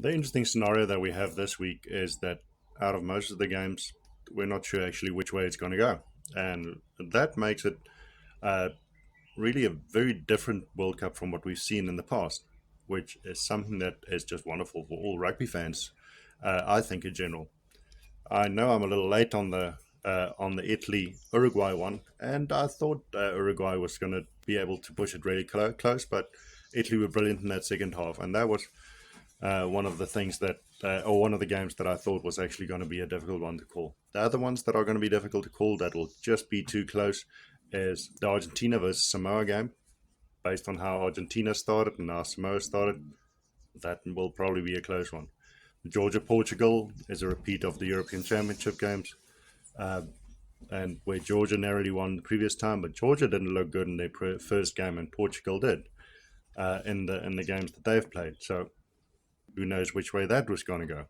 The interesting scenario that we have this week is that out of most of the games, we're not sure actually which way it's going to go. And that makes it uh, really a very different World Cup from what we've seen in the past, which is something that is just wonderful for all rugby fans, I think, in general. I know I'm a little late on the Italy Uruguay one, and I thought Uruguay was going to be able to push it really close, but Italy were brilliant in that second half, and that was one of the things that, or one of the games that I thought was actually going to be a difficult one to call. The other ones that are going to be difficult to call that will just be too close is the Argentina versus Samoa game. Based on how Argentina started and how Samoa started, that will probably be a close one. Georgia Portugal is a repeat of the European Championship games, and where Georgia narrowly won the previous time, but Georgia didn't look good in their first game, and Portugal did in the games that they've played. So who knows which way that was going to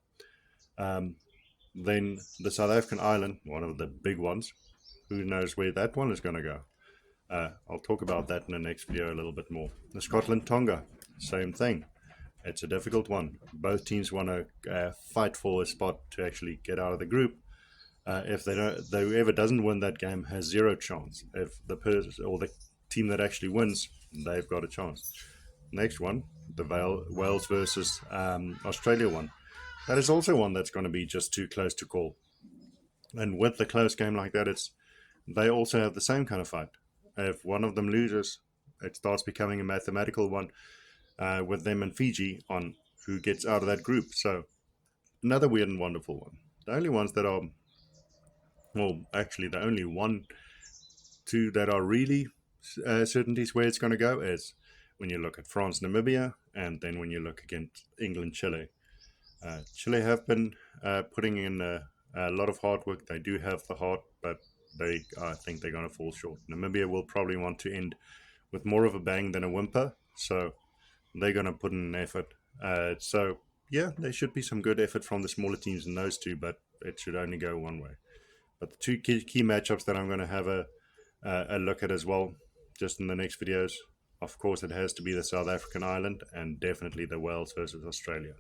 go. Then the South African island, one of the big ones, who knows where that one is going to go. I'll talk about that in the next video a little bit more. The Scotland Tonga, same thing. It's a difficult one. Both teams want to fight for a spot to actually get out of the group. If they don't, whoever doesn't win that game has zero chance. If the person or the team that actually wins, they've got a chance. Next one, the Wales versus Australia one. That is also one that's going to be just too close to call. And with the close game like that, it's they also have the same kind of fight. If one of them loses, it starts becoming a mathematical one with them and Fiji on who gets out of that group. So another weird and wonderful one. The only ones that are, well, actually, the only two that are really certainties where it's going to go is when you look at France, Namibia, and then when you look against England, Chile. Chile have been putting in a lot of hard work. They do have the heart, but I think they're going to fall short. Namibia will probably want to end with more of a bang than a whimper, so they're going to put in an effort. So yeah, there should be some good effort from the smaller teams in those two, but it should only go one way. But the two key matchups that I'm going to have a look at as well, just in the next videos, of course, it has to be the South African island and definitely the Wales versus Australia.